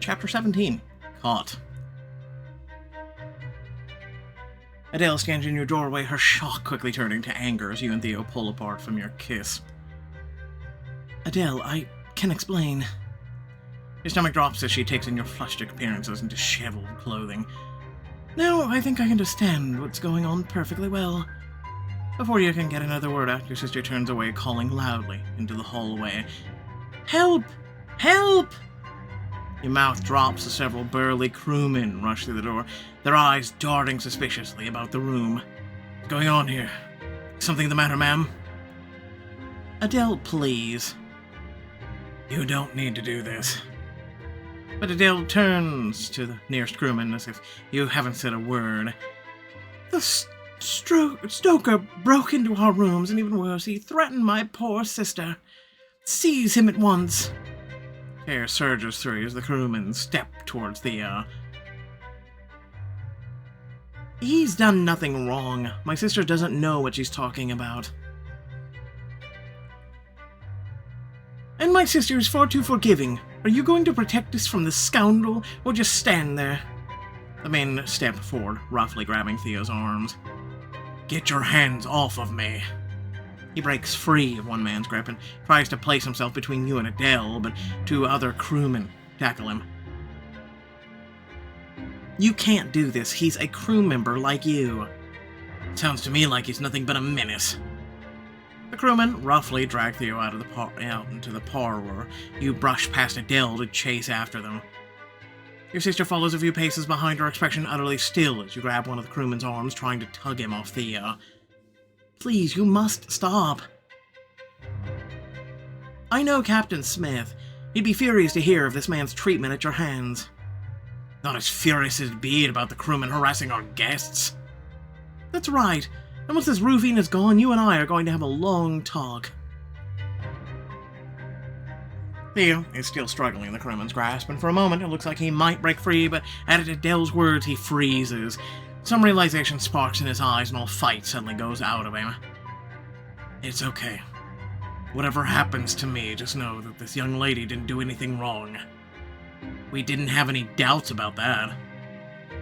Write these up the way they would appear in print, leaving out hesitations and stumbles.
Chapter 17. Caught. Adele stands in your doorway, her shock quickly turning to anger as you and Theo pull apart from your kiss. Adele, I can explain. Your stomach drops as she takes in your flushed appearances and disheveled clothing. Now, I think I understand what's going on perfectly well. Before you can get another word out, your sister turns away, calling loudly into the hallway. Help! Help! Your mouth drops as several burly crewmen rush through the door, their eyes darting suspiciously about the room. What's going on here? Something the matter, ma'am? Adele, please. You don't need to do this. But Adele turns to the nearest crewman as if you haven't said a word. The Stoker broke into our rooms, and even worse, he threatened my poor sister. Seize him at once. Hair surges through as the crewmen step towards Theo. He's done nothing wrong. My sister doesn't know what she's talking about. And my sister is far too forgiving. Are you going to protect us from this scoundrel, or just stand there? The men step forward, roughly grabbing Theo's arms. Get your hands off of me. He breaks free of one man's grip and tries to place himself between you and Adele, but two other crewmen tackle him. You can't do this. He's a crew member like you. Sounds to me like he's nothing but a menace. The crewmen roughly drag Theo out into the parlor. You brush past Adele to chase after them. Your sister follows a few paces behind, her expression utterly still as you grab one of the crewmen's arms, trying to tug him off Theo. Please, you must stop. I know Captain Smith. He'd be furious to hear of this man's treatment at your hands. Not as furious as he'd be about the crewmen harassing our guests. That's right. And once this roofing is gone, you and I are going to have a long talk. Theo is still struggling in the crewman's grasp, and for a moment it looks like he might break free, but at Adele's words he freezes. Some realization sparks in his eyes, and all fight suddenly goes out of him. It's okay. Whatever happens to me, just know that this young lady didn't do anything wrong. We didn't have any doubts about that.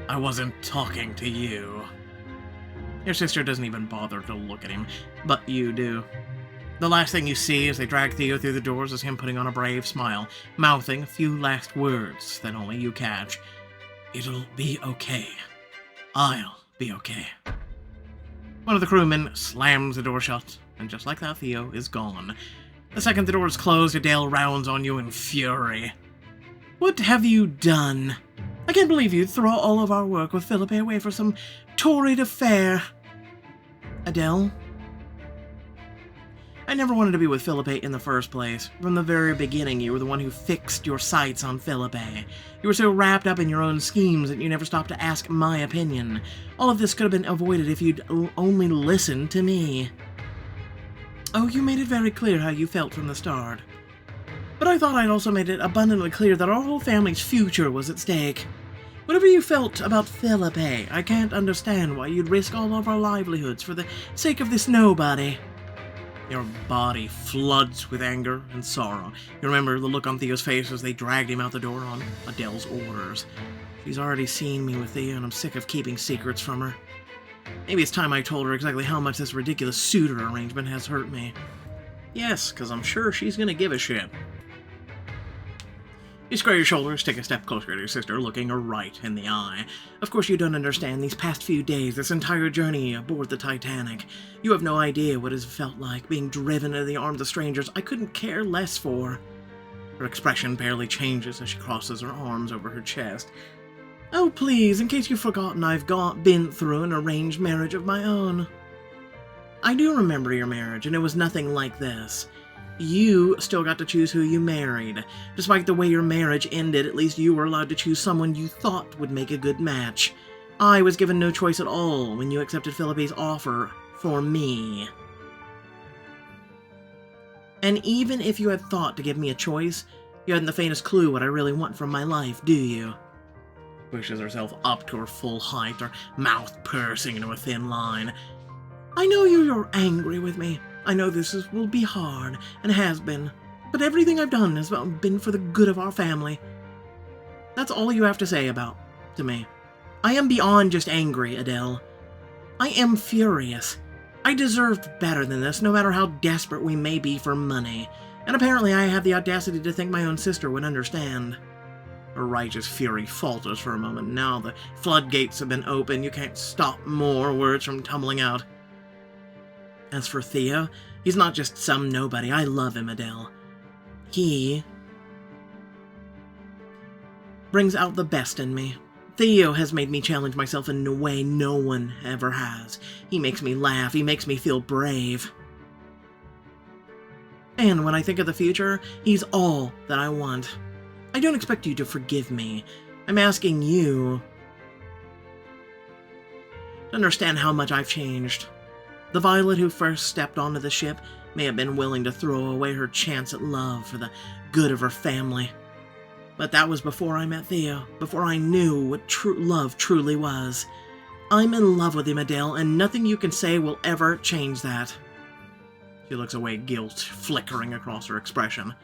I wasn't talking to you. Your sister doesn't even bother to look at him, but you do. The last thing you see as they drag Theo through the doors is him putting on a brave smile, mouthing a few last words that only you catch. It'll be okay. I'll be okay. One of the crewmen slams the door shut, and just like that, Theo is gone. The second the door is closed, Adele rounds on you in fury. What have you done? I can't believe you'd throw all of our work with Philippe away for some torrid affair. Adele? I never wanted to be with Philippe in the first place. From the very beginning, you were the one who fixed your sights on Philippe. You were so wrapped up in your own schemes that you never stopped to ask my opinion. All of this could have been avoided if you'd only listened to me. Oh, you made it very clear how you felt from the start. But I thought I'd also made it abundantly clear that our whole family's future was at stake. Whatever you felt about Philippe, I can't understand why you'd risk all of our livelihoods for the sake of this nobody. Your body floods with anger and sorrow. You remember the look on Theo's face as they dragged him out the door on Adele's orders. She's already seen me with Theo, and I'm sick of keeping secrets from her. Maybe it's time I told her exactly how much this ridiculous suitor arrangement has hurt me. Yes, because I'm sure she's gonna give a shit. You square your shoulders, take a step closer to your sister, looking her right in the eye. Of course you don't understand these past few days, this entire journey aboard the Titanic. You have no idea what it felt like, being driven into the arms of strangers I couldn't care less for. Her expression barely changes as she crosses her arms over her chest. Oh please, in case you've forgotten, I've been through an arranged marriage of my own. I do remember your marriage, and it was nothing like this. You still got to choose who you married. Despite the way your marriage ended, at least you were allowed to choose someone you thought would make a good match. I was given no choice at all when you accepted Philippe's offer for me. And even if you had thought to give me a choice, you hadn't the faintest clue what I really want from my life, do you? Pushes herself up to her full height, her mouth pursing into a thin line. I know you're angry with me. I know will be hard, and has been, but everything I've done has been for the good of our family. That's all you have to say to me. I am beyond just angry, Adele. I am furious. I deserved better than this, no matter how desperate we may be for money. And apparently I have the audacity to think my own sister would understand. Her righteous fury falters for a moment. Now the floodgates have been opened. You can't stop more words from tumbling out. As for Theo, he's not just some nobody. I love him, Adele. He brings out the best in me. Theo has made me challenge myself in a way no one ever has. He makes me laugh. He makes me feel brave. And when I think of the future, he's all that I want. I don't expect you to forgive me. I'm asking you to understand how much I've changed. The Violet who first stepped onto the ship may have been willing to throw away her chance at love for the good of her family. But that was before I met Theo, before I knew what true love truly was. I'm in love with him, Adele, and nothing you can say will ever change that. She looks away, guilt flickering across her expression.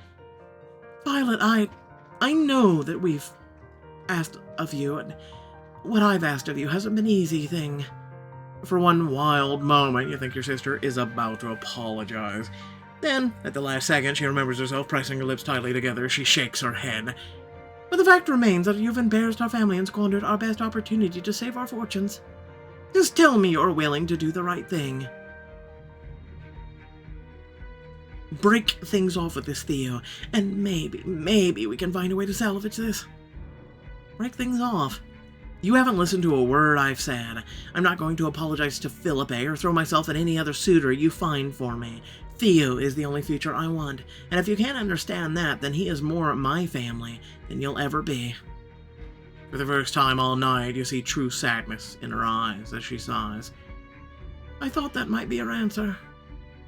Violet, I know that we've asked of you, and what I've asked of you hasn't been an easy thing. For one wild moment, you think your sister is about to apologize. Then, at the last second, she remembers herself, pressing her lips tightly together. She shakes her head. But the fact remains that you've embarrassed our family and squandered our best opportunity to save our fortunes. Just tell me you're willing to do the right thing. Break things off with this, Theo, and maybe we can find a way to salvage this. Break things off. You haven't listened to a word I've said. I'm not going to apologize to Philippe or throw myself at any other suitor you find for me. Theo is the only future I want, and if you can't understand that, then he is more my family than you'll ever be. For the first time all night, you see true sadness in her eyes as she sighs. I thought that might be her answer.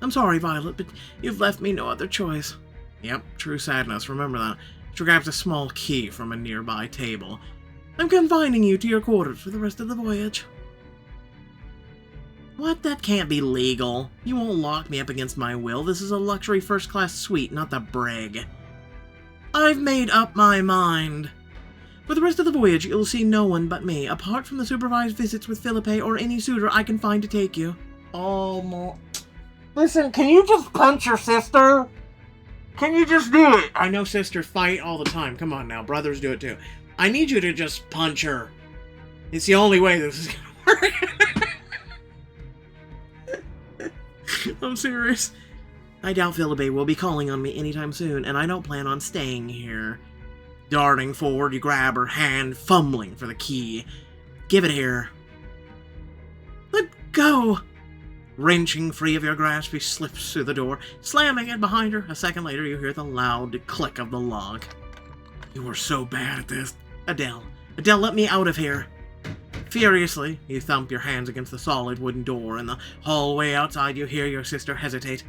I'm sorry, Violet, but you've left me no other choice. Yep, true sadness, remember that. She grabs a small key from a nearby table. I'm confining you to your quarters for the rest of the voyage. What? That can't be legal. You won't lock me up against my will. This is a luxury first-class suite, not the brig. I've made up my mind. For the rest of the voyage, you'll see no one but me, apart from the supervised visits with Philippe or any suitor I can find to take you. Oh, my... Listen, can you just punch your sister? Can you just do it? I know sisters fight all the time. Come on now, brothers do it too. I need you to just punch her. It's the only way this is gonna work. I'm serious. I doubt Philippe will be calling on me anytime soon, and I don't plan on staying here. Darting forward, you grab her hand, fumbling for the key. Give it here. Let go! Wrenching free of your grasp, he slips through the door, slamming it behind her. A second later, you hear the loud click of the lock. You were so bad at this. Adele, let me out of here. Furiously, you thump your hands against the solid wooden door. In the hallway outside, you hear your sister hesitate.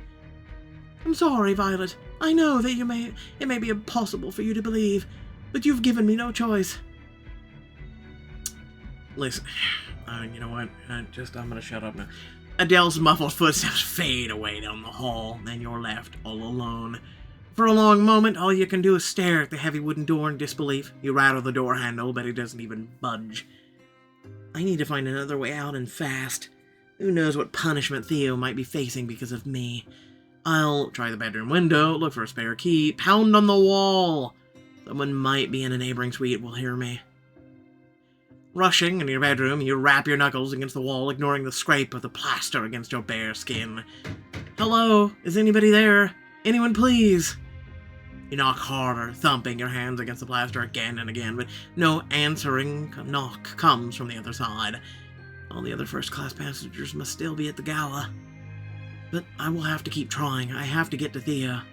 I'm sorry, Violet. I know that it may be impossible for you to believe, but you've given me no choice. Listen, you know what? I'm gonna shut up now. Adele's muffled footsteps fade away down the hall, and you're left all alone. For a long moment, all you can do is stare at the heavy wooden door in disbelief. You rattle the door handle, but it doesn't even budge. I need to find another way out, and fast. Who knows what punishment Theo might be facing because of me. I'll try the bedroom window, look for a spare key, pound on the wall. Someone might be in a neighboring suite will hear me. Rushing into your bedroom, you rap your knuckles against the wall, ignoring the scrape of the plaster against your bare skin. Hello? Is anybody there? Anyone, please? You knock harder, thumping your hands against the plaster again and again, but no answering knock comes from the other side. All the other first-class passengers must still be at the gala. But I will have to keep trying. I have to get to Thea.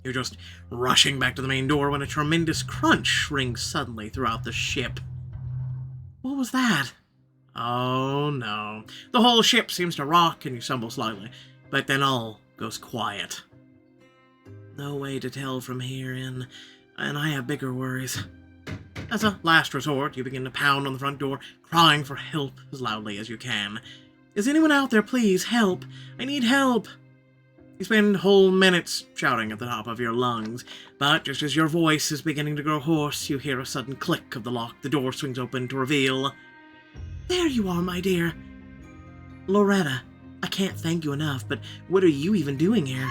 You're just rushing back to the main door when a tremendous crunch rings suddenly throughout the ship. What was that? Oh no. The whole ship seems to rock and you stumble slightly, but then all goes quiet. No way to tell from here in, and I have bigger worries. As a last resort, you begin to pound on the front door, crying for help as loudly as you can. Is anyone out there? Please, help! I need help! You spend whole minutes shouting at the top of your lungs, but just as your voice is beginning to grow hoarse, you hear a sudden click of the lock. The door swings open to reveal... There you are, my dear. Loretta, I can't thank you enough, but what are you even doing here?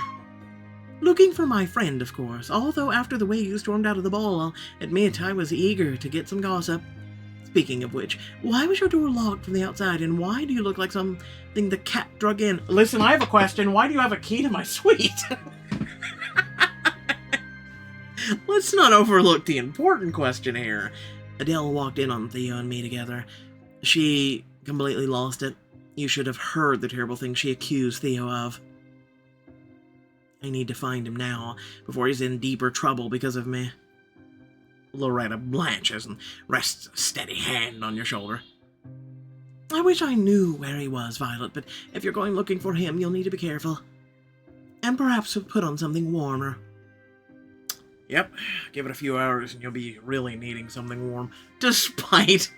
Looking for my friend, of course, although after the way you stormed out of the ball, I'll admit I was eager to get some gossip. Speaking of which, why was your door locked from the outside, and why do you look like something the cat drug in? Listen, I have a question. Why do you have a key to my suite? Let's not overlook the important question here. Adele walked in on Theo and me together. She completely lost it. You should have heard the terrible thing she accused Theo of. I need to find him now, before he's in deeper trouble because of me. Loretta blanches and rests a steady hand on your shoulder. I wish I knew where he was, Violet, but if you're going looking for him, you'll need to be careful. And perhaps put on something warmer. Yep, give it a few hours and you'll be really needing something warm. Despite...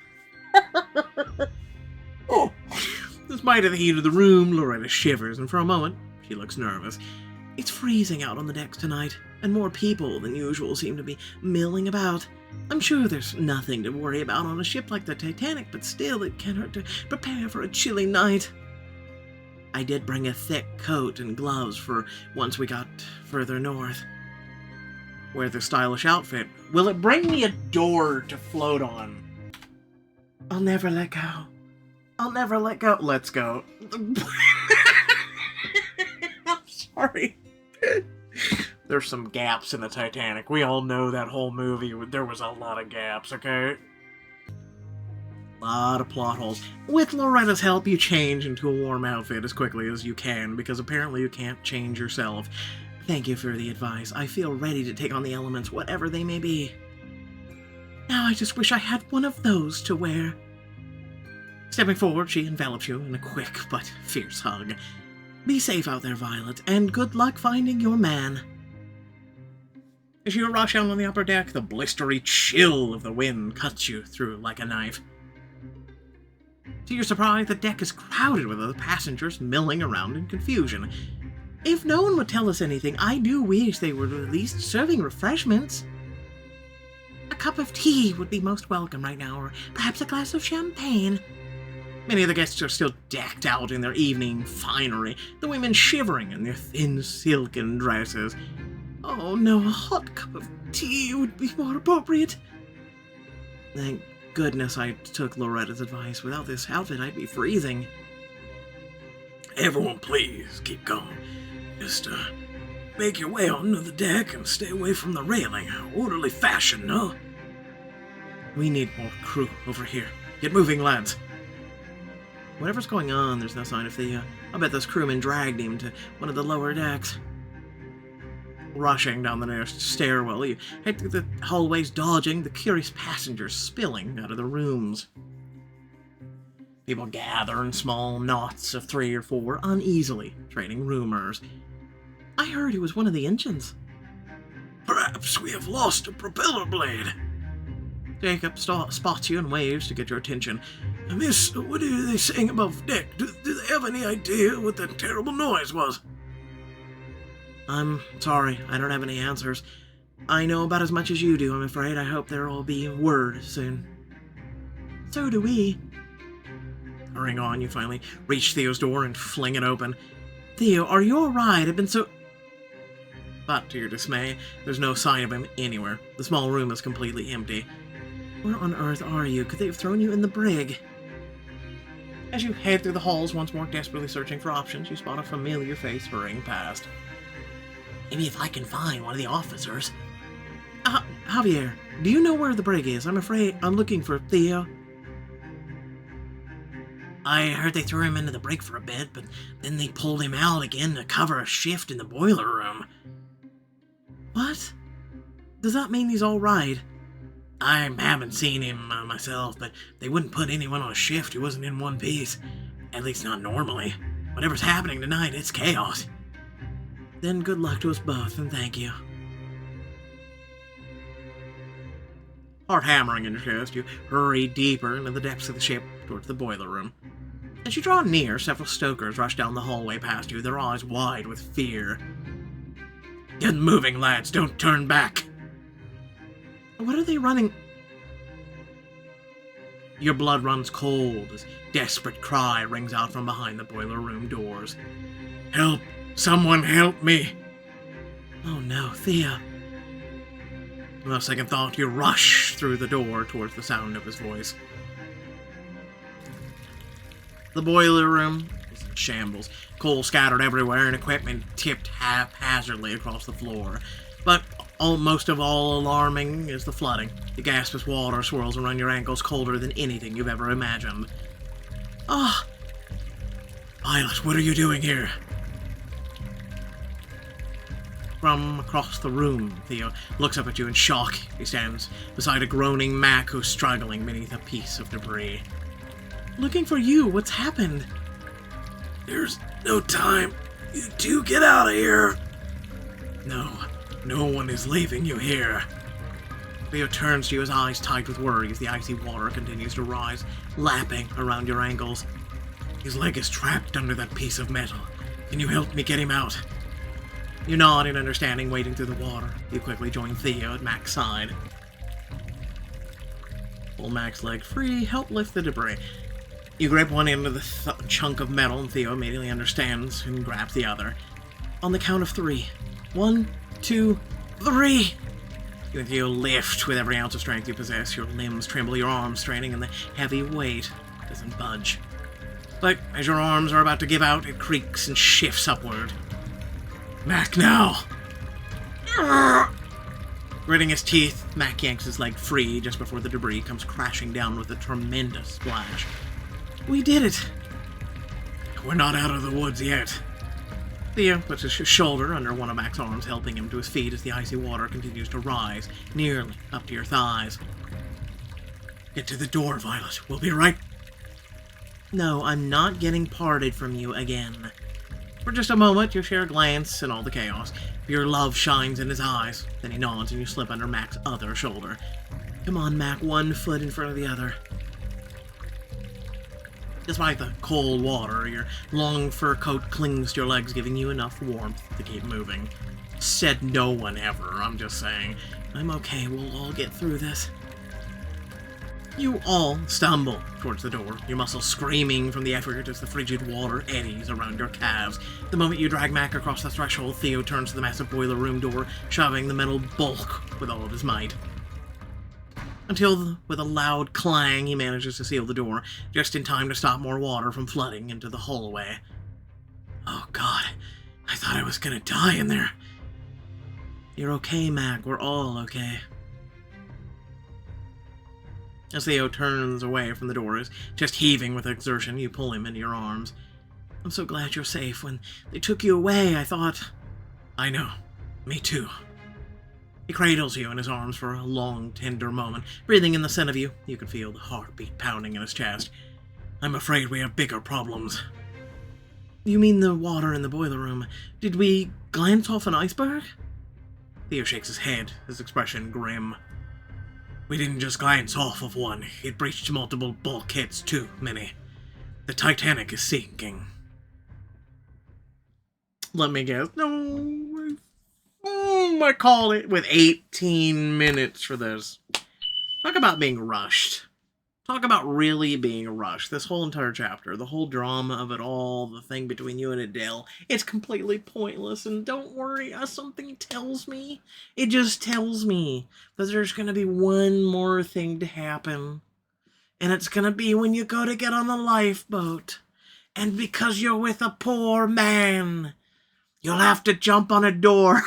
Despite the heat of the room, Loretta shivers, and for a moment, she looks nervous. It's freezing out on the decks tonight, and more people than usual seem to be milling about. I'm sure there's nothing to worry about on a ship like the Titanic, but still it can't hurt to prepare for a chilly night. I did bring a thick coat and gloves for once we got further north. Wear the stylish outfit. Will it bring me a door to float on? I'll never let go. I'll never let go. Let's go. I'm sorry. There's some gaps in the Titanic. We all know that whole movie. There was a lot of gaps, okay? A lot of plot holes. With Loretta's help, you change into a warm outfit as quickly as you can, because apparently you can't change yourself. Thank you for the advice. I feel ready to take on the elements, whatever they may be. Now I just wish I had one of those to wear. Stepping forward, she envelops you in a quick but fierce hug. Be safe out there, Violet, and good luck finding your man. As you rush out on the upper deck, the blistery chill of the wind cuts you through like a knife. To your surprise, the deck is crowded with other passengers milling around in confusion. If no one would tell us anything, I do wish they were at least serving refreshments. A cup of tea would be most welcome right now, or perhaps a glass of champagne. Many of the guests are still decked out in their evening finery, the women shivering in their thin silken dresses. Oh no, a hot cup of tea would be more appropriate. Thank goodness I took Loretta's advice. Without this outfit, I'd be freezing. Everyone, please, keep calm. Just, make your way onto the deck and stay away from the railing. Orderly fashion, no? We need more crew over here. Get moving, lads. Whatever's going on, there's no sign of Theo. I bet those crewmen dragged him to one of the lower decks. Rushing down the nearest stairwell, you head through the hallways, dodging the curious passengers spilling out of the rooms. People gather in small knots of 3 or 4, uneasily, trading rumors. I heard it was one of the engines. Perhaps we have lost a propeller blade. Jacob spots you and waves to get your attention. Miss, what are they saying above deck? Do they have any idea what that terrible noise was? I'm sorry, I don't have any answers. I know about as much as you do, I'm afraid. I hope there'll be word soon. So do we. Hurrying on, you finally reach Theo's door and fling it open. Theo, are you alright? I've been so... But to your dismay, there's no sign of him anywhere. The small room is completely empty. Where on earth are you? Could they have thrown you in the brig? As you head through the halls, once more desperately searching for options, you spot a familiar face hurrying past. Maybe if I can find one of the officers. Javier, do you know where the brig is? I'm afraid I'm looking for Theo. I heard they threw him into the brig for a bit, but then they pulled him out again to cover a shift in the boiler room. What? Does that mean he's alright? I haven't seen him myself, but they wouldn't put anyone on a shift who wasn't in one piece. At least not normally. Whatever's happening tonight, it's chaos. Then good luck to us both, and thank you. Heart hammering in your chest, you hurry deeper into the depths of the ship towards the boiler room. As you draw near, several stokers rush down the hallway past you, their eyes wide with fear. Get moving, lads. Don't turn back. What are they running? Your blood runs cold as desperate cry rings out from behind the boiler room doors. Help! Someone help me! Oh no, Thea. Without second thought, you rush through the door towards the sound of his voice. The boiler room is in shambles. Coal scattered everywhere and equipment tipped haphazardly across the floor. But most of all alarming is the flooding. The gaseous water swirls around your ankles colder than anything you've ever imagined. Ah! Violet, what are you doing here? From across the room, Theo looks up at you in shock. He stands beside a groaning Mac who's struggling beneath a piece of debris. Looking for you. What's happened? There's no time. You two get out of here. No one is leaving you here. Theo turns to you, his eyes tight with worry as the icy water continues to rise, lapping around your ankles. His leg is trapped under that piece of metal. Can you help me get him out? You nod in understanding, wading through the water. You quickly join Theo at Mac's side. Pull Mac's leg free, help lift the debris. You grip one end of the chunk of metal, and Theo immediately understands and grabs the other. On the count of 3. 1, 2, 3! You and Theo lift with every ounce of strength you possess. Your limbs tremble, your arms straining, and the heavy weight doesn't budge. But as your arms are about to give out, it creaks and shifts upward. Mac, now! Gritting his teeth, Mac yanks his leg free just before the debris comes crashing down with a tremendous splash. We did it! We're not out of the woods yet. Theo puts his shoulder under one of Mac's arms, helping him to his feet as the icy water continues to rise, nearly up to your thighs. Get to the door, Violet. We'll be right... No, I'm not getting parted from you again. For just a moment, you share a glance in all the chaos. Your love shines in his eyes. Then he nods and you slip under Mac's other shoulder. Come on, Mac, one foot in front of the other. Despite the cold water, your long fur coat clings to your legs, giving you enough warmth to keep moving. Said no one ever, I'm just saying. I'm okay, we'll all get through this. You all stumble towards the door, your muscles screaming from the effort as the frigid water eddies around your calves. The moment you drag Mac across the threshold, Theo turns to the massive boiler room door, shoving the metal bulk with all of his might. Until, with a loud clang, he manages to seal the door, just in time to stop more water from flooding into the hallway. Oh God, I thought I was gonna die in there. You're okay, Mac, we're all okay. As Theo turns away from the doors, just heaving with exertion, you pull him into your arms. I'm so glad you're safe. When they took you away, I thought... I know. Me too. He cradles you in his arms for a long, tender moment. Breathing in the scent of you, you can feel the heartbeat pounding in his chest. I'm afraid we have bigger problems. You mean the water in the boiler room? Did we glance off an iceberg? Theo shakes his head, his expression grim. We didn't just glance off of one. It breached multiple bulkheads too, many. The Titanic is sinking. Let me guess. No... I call it with 18 minutes for this. Talk about being rushed. Talk about really being rushed. This whole entire chapter, the whole drama of it all, the thing between you and Adele, it's completely pointless. And don't worry, something tells me, it just tells me that there's going to be one more thing to happen. And it's going to be when you go to get on the lifeboat. And because you're with a poor man, you'll have to jump on a door.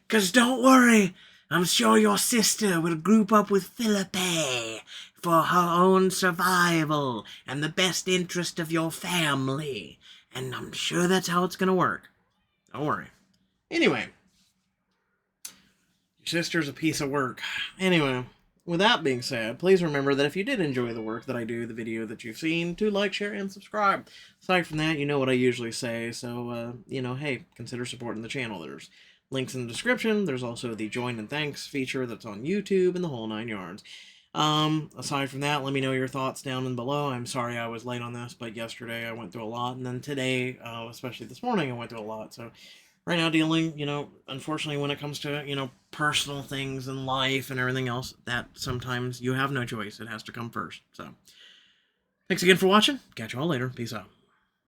'Cause don't worry, I'm sure your sister will group up with Philippe for her own survival and the best interest of your family. And I'm sure that's how it's gonna work. Don't worry. Anyway. Your sister's a piece of work. Anyway, with that being said, please remember that if you did enjoy the work that I do, the video that you've seen, to like, share, and subscribe. Aside from that, you know what I usually say, so, hey, consider supporting the channel. There's links in the description. There's also the join and thanks feature that's on YouTube and the whole 9 yards. Aside from that, let me know your thoughts down and below. I'm sorry I was late on this, but yesterday I went through a lot, and then today, especially this morning, I went through a lot. So right now, dealing, unfortunately, when it comes to, personal things in life and everything else, that sometimes you have no choice. It has to come first. So thanks again for watching. Catch you all later. Peace out.